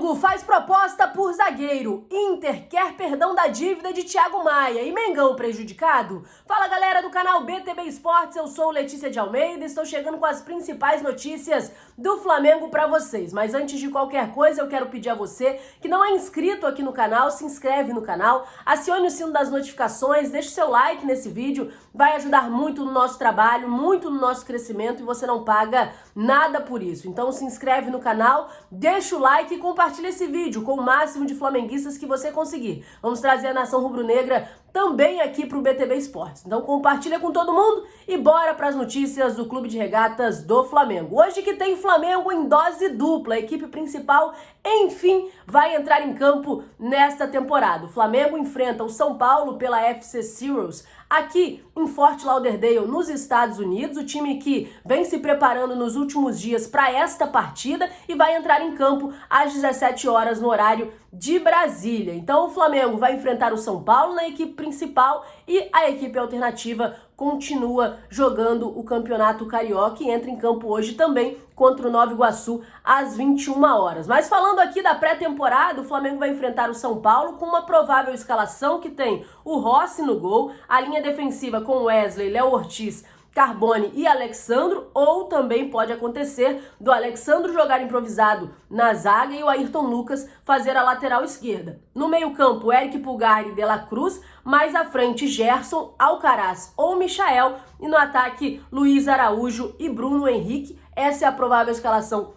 Flamengo faz proposta por zagueiro. Inter quer perdão da dívida de Thiago Maia e Mengão prejudicado? Fala galera do canal BTB Esportes, eu sou Letícia de Almeida e estou chegando com as principais notícias do Flamengo para vocês. Mas antes de qualquer coisa eu quero pedir a você que não é inscrito aqui no canal, se inscreve no canal, acione o sino das notificações, deixe seu like nesse vídeo, vai ajudar muito no nosso trabalho, muito no nosso crescimento e você não paga nada por isso. Então se inscreve no canal, deixa o like e compartilha esse vídeo com o máximo de flamenguistas que você conseguir. Vamos trazer a nação rubro-negra também aqui para o BTB Esportes. Então compartilha com todo mundo e bora para as notícias do Clube de Regatas do Flamengo. Hoje que tem Flamengo em dose dupla, a equipe principal, enfim, vai entrar em campo nesta temporada. O Flamengo enfrenta o São Paulo pela FC Series aqui em Fort Lauderdale, nos Estados Unidos, o time que vem se preparando nos últimos dias para esta partida e vai entrar em campo às 17 horas no horário de Brasília. Então o Flamengo vai enfrentar o São Paulo na equipe principal e a equipe alternativa continua jogando o Campeonato Carioca e entra em campo hoje também contra o Nova Iguaçu às 21 horas. Mas falando aqui da pré-temporada, o Flamengo vai enfrentar o São Paulo com uma provável escalação que tem o Rossi no gol, a linha defensiva com Wesley, Léo Ortiz, Carbone e Alexandro, ou também pode acontecer do Alexandro jogar improvisado na zaga e o Ayrton Lucas fazer a lateral esquerda. No meio-campo, Eric Pulgar e De La Cruz, mais à frente Gerson, Alcaraz ou Michael, e no ataque Luiz Araújo e Bruno Henrique. Essa é a provável escalação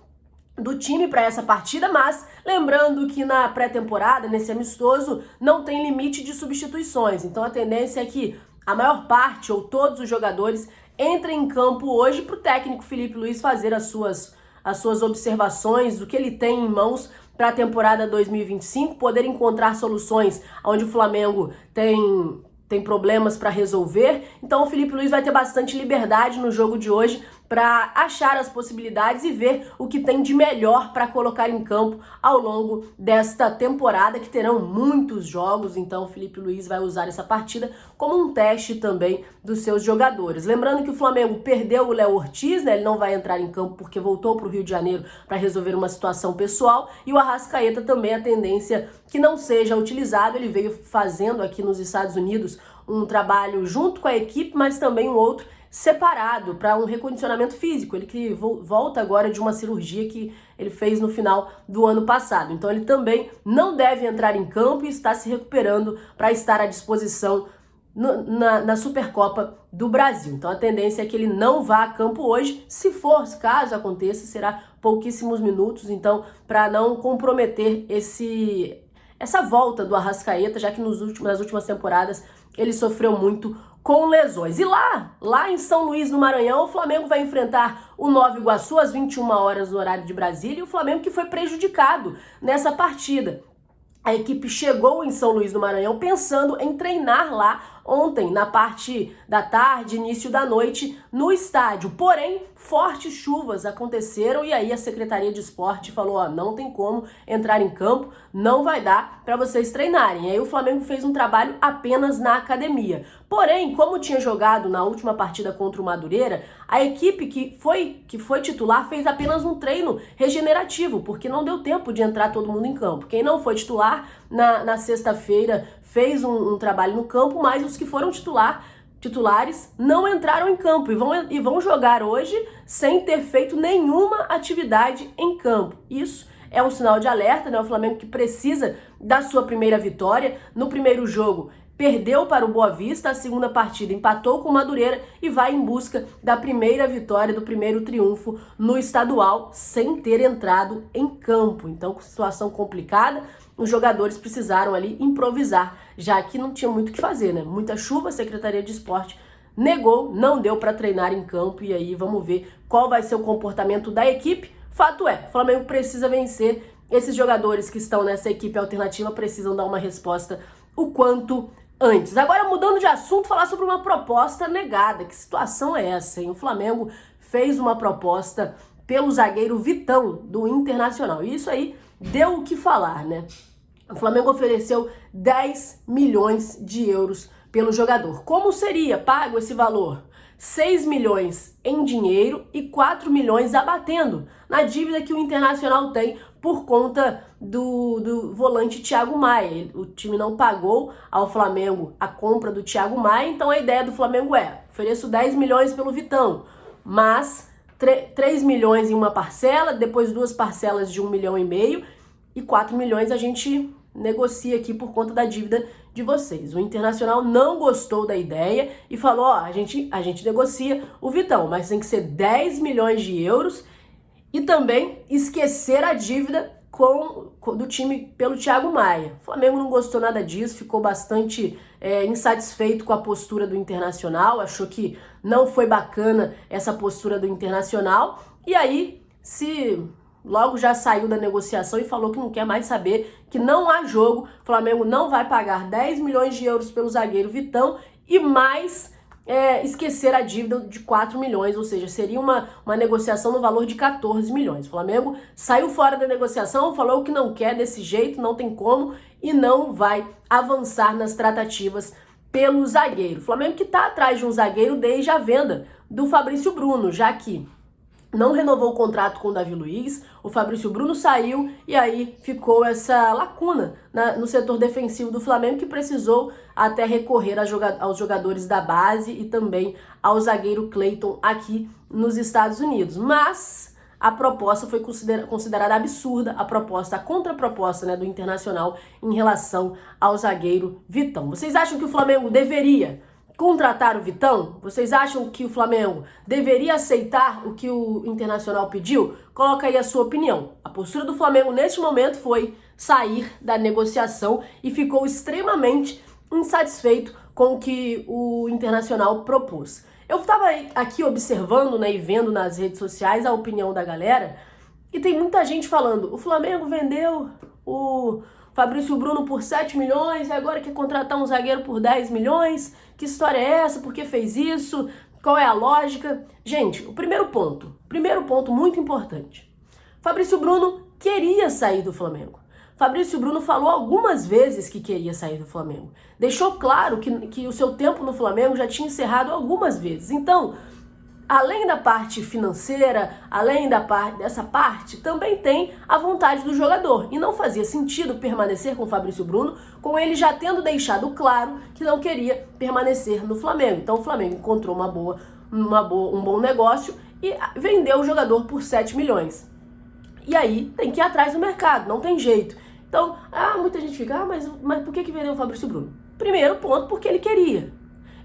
do time para essa partida, mas lembrando que na pré-temporada, nesse amistoso, não tem limite de substituições, então a tendência é que a maior parte ou todos os jogadores entrem em campo hoje para o técnico Felipe Luiz fazer as suas observações do que ele tem em mãos para a temporada 2025, poder encontrar soluções onde o Flamengo tem problemas para resolver. Então o Felipe Luiz vai ter bastante liberdade no jogo de hoje para achar as possibilidades e ver o que tem de melhor para colocar em campo ao longo desta temporada, que terão muitos jogos. Então o Felipe Luiz vai usar essa partida como um teste também dos seus jogadores. Lembrando que o Flamengo perdeu o Léo Ortiz, né? Ele não vai entrar em campo porque voltou para o Rio de Janeiro para resolver uma situação pessoal, e o Arrascaeta também a tendência que não seja utilizado. Ele veio fazendo aqui nos Estados Unidos um trabalho junto com a equipe, mas também um outro separado para um recondicionamento físico. Ele que volta agora de uma cirurgia que ele fez no final do ano passado. Então ele também não deve entrar em campo e está se recuperando para estar à disposição na Supercopa do Brasil. Então a tendência é que ele não vá a campo hoje. Se for, caso aconteça, será pouquíssimos minutos. Então, para não comprometer essa volta do Arrascaeta, já que nas últimas temporadas ele sofreu muito com lesões. E lá em São Luís, no Maranhão, o Flamengo vai enfrentar o Nova Iguaçu às 21 horas no horário de Brasília, e o Flamengo que foi prejudicado nessa partida. A equipe chegou em São Luís, no Maranhão, pensando em treinar lá ontem, na parte da tarde, início da noite, no estádio. Porém, fortes chuvas aconteceram e aí a Secretaria de Esporte falou, ó, não tem como entrar em campo, não vai dar para vocês treinarem. E aí o Flamengo fez um trabalho apenas na academia. Porém, como tinha jogado na última partida contra o Madureira, a equipe que foi titular fez apenas um treino regenerativo, porque não deu tempo de entrar todo mundo em campo. Quem não foi titular, na sexta-feira fez um trabalho no campo, mas os que foram titulares não entraram em campo e vão jogar hoje sem ter feito nenhuma atividade em campo. Isso é um sinal de alerta, né? O Flamengo que precisa da sua primeira vitória. No primeiro jogo perdeu para o Boa Vista, a segunda partida empatou com o Madureira e vai em busca da primeira vitória, do primeiro triunfo no estadual, sem ter entrado em campo. Então, com situação complicada, os jogadores precisaram ali improvisar, já que não tinha muito o que fazer, né? Muita chuva, a Secretaria de Esporte negou, não deu para treinar em campo, e aí vamos ver qual vai ser o comportamento da equipe. Fato é, o Flamengo precisa vencer, esses jogadores que estão nessa equipe alternativa precisam dar uma resposta o quanto antes. Agora, mudando de assunto, falar sobre uma proposta negada. Que situação é essa, hein? O Flamengo fez uma proposta pelo zagueiro Vitão, do Internacional. E isso aí deu o que falar, né? O Flamengo ofereceu 10 milhões de euros pelo jogador. Como seria pago esse valor? 6 milhões em dinheiro e 4 milhões abatendo na dívida que o Internacional tem por conta do volante Thiago Maia. O time não pagou ao Flamengo a compra do Thiago Maia, então a ideia do Flamengo é: ofereço 10 milhões pelo Vitão, mas 3 milhões em uma parcela, depois 2 parcelas de 1,5 milhão e 4 milhões a gente negocia aqui por conta da dívida de vocês. O Internacional não gostou da ideia e falou: ó, a gente negocia o Vitão, mas tem que ser 10 milhões de euros e também esquecer a dívida do time pelo Thiago Maia. O Flamengo não gostou nada disso, ficou bastante insatisfeito com a postura do Internacional, achou que não foi bacana essa postura do Internacional, e aí logo já saiu da negociação e falou que não quer mais saber, que não há jogo, o Flamengo não vai pagar 10 milhões de euros pelo zagueiro Vitão e mais esquecer a dívida de 4 milhões, ou seja, seria uma negociação no valor de 14 milhões. O Flamengo saiu fora da negociação, falou que não quer desse jeito, não tem como e não vai avançar nas tratativas pelo zagueiro. O Flamengo que está atrás de um zagueiro desde a venda do Fabrício Bruno, já que não renovou o contrato com o Davi Luiz, o Fabrício Bruno saiu e aí ficou essa lacuna no setor defensivo do Flamengo, que precisou até recorrer aos jogadores da base e também ao zagueiro Cleiton aqui nos Estados Unidos. Mas a proposta foi considerada absurda, a contraproposta do Internacional em relação ao zagueiro Vitão. Vocês acham que o Flamengo deveria contratar o Vitão? Vocês acham que o Flamengo deveria aceitar o que o Internacional pediu? Coloca aí a sua opinião. A postura do Flamengo neste momento foi sair da negociação e ficou extremamente insatisfeito com o que o Internacional propôs. Eu estava aqui observando e vendo nas redes sociais a opinião da galera e tem muita gente falando: o Flamengo vendeu o Fabrício Bruno por 7 milhões e agora quer contratar um zagueiro por 10 milhões. Que história é essa? Por que fez isso? Qual é a lógica? Gente, o primeiro ponto muito importante. Fabrício Bruno queria sair do Flamengo. Fabrício Bruno falou algumas vezes que queria sair do Flamengo. Deixou claro que o seu tempo no Flamengo já tinha encerrado algumas vezes. Então, além da parte financeira, além dessa parte, também tem a vontade do jogador. E não fazia sentido permanecer com o Fabrício Bruno, com ele já tendo deixado claro que não queria permanecer no Flamengo. Então o Flamengo encontrou um bom negócio e vendeu o jogador por 7 milhões. E aí tem que ir atrás do mercado, não tem jeito. Então, muita gente fica: mas por que vendeu o Fabrício Bruno? Primeiro ponto, porque ele queria.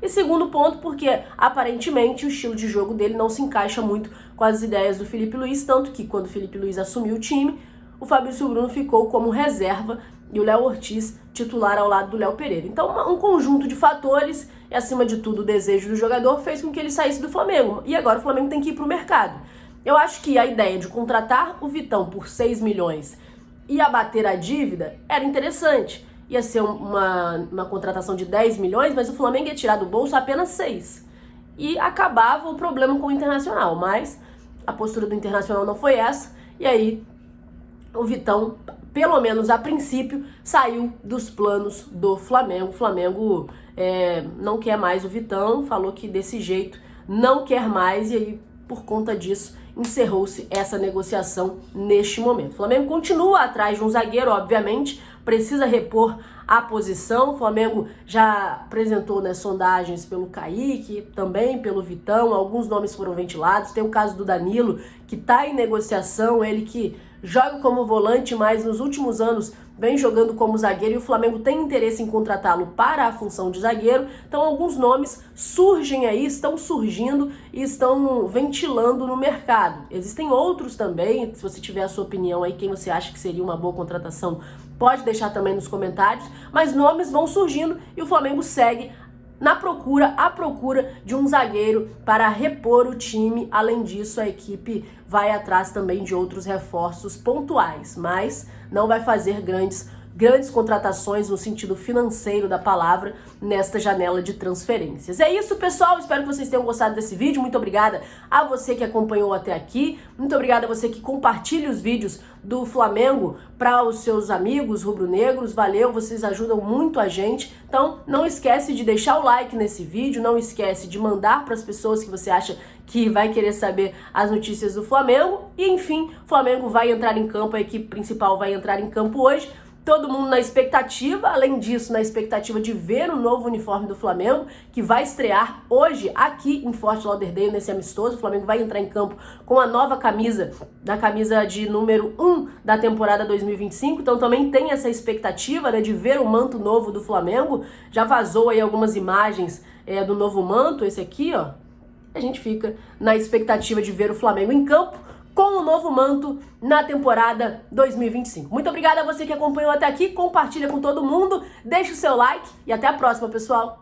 E segundo ponto, porque aparentemente o estilo de jogo dele não se encaixa muito com as ideias do Felipe Luiz, tanto que quando o Felipe Luiz assumiu o time, o Fabrício Bruno ficou como reserva e o Léo Ortiz titular ao lado do Léo Pereira. Então um conjunto de fatores e acima de tudo o desejo do jogador fez com que ele saísse do Flamengo. E agora o Flamengo tem que ir para o mercado. Eu acho que a ideia de contratar o Vitão por 6 milhões e abater a dívida era interessante. Ia ser uma contratação de 10 milhões, mas o Flamengo ia tirar do bolso apenas 6. E acabava o problema com o Internacional, mas a postura do Internacional não foi essa, e aí o Vitão, pelo menos a princípio, saiu dos planos do Flamengo. O Flamengo não quer mais o Vitão, falou que desse jeito não quer mais, e aí por conta disso encerrou-se essa negociação neste momento. O Flamengo continua atrás de um zagueiro, obviamente, precisa repor a posição. O Flamengo já apresentou sondagens pelo Kaique, também pelo Vitão, alguns nomes foram ventilados. Tem o caso do Danilo, que está em negociação, ele que joga como volante, mas nos últimos anos vem jogando como zagueiro e o Flamengo tem interesse em contratá-lo para a função de zagueiro. Então alguns nomes surgem aí, estão surgindo e estão ventilando no mercado. Existem outros também, se você tiver a sua opinião aí, quem você acha que seria uma boa contratação, pode deixar também nos comentários, mas nomes vão surgindo e o Flamengo segue à procura de um zagueiro para repor o time. Além disso, a equipe vai atrás também de outros reforços pontuais, mas não vai fazer grandes grandes contratações no sentido financeiro da palavra nesta janela de transferências. É isso, pessoal. Espero que vocês tenham gostado desse vídeo. Muito obrigada a você que acompanhou até aqui. Muito obrigada a você que compartilha os vídeos do Flamengo para os seus amigos rubro-negros. Valeu, vocês ajudam muito a gente. Então, não esquece de deixar o like nesse vídeo, não esquece de mandar para as pessoas que você acha que vai querer saber as notícias do Flamengo. E, enfim, o Flamengo vai entrar em campo, a equipe principal vai entrar em campo hoje. Todo mundo na expectativa, além disso, na expectativa de ver o novo uniforme do Flamengo, que vai estrear hoje aqui em Fort Lauderdale, nesse amistoso. O Flamengo vai entrar em campo com a nova camisa, da camisa de número 1 da temporada 2025. Então também tem essa expectativa, né, de ver o manto novo do Flamengo. Já vazou aí algumas imagens do novo manto, esse aqui, ó. A gente fica na expectativa de ver o Flamengo em campo com o novo manto na temporada 2025. Muito obrigada a você que acompanhou até aqui, compartilha com todo mundo, deixa o seu like e até a próxima, pessoal!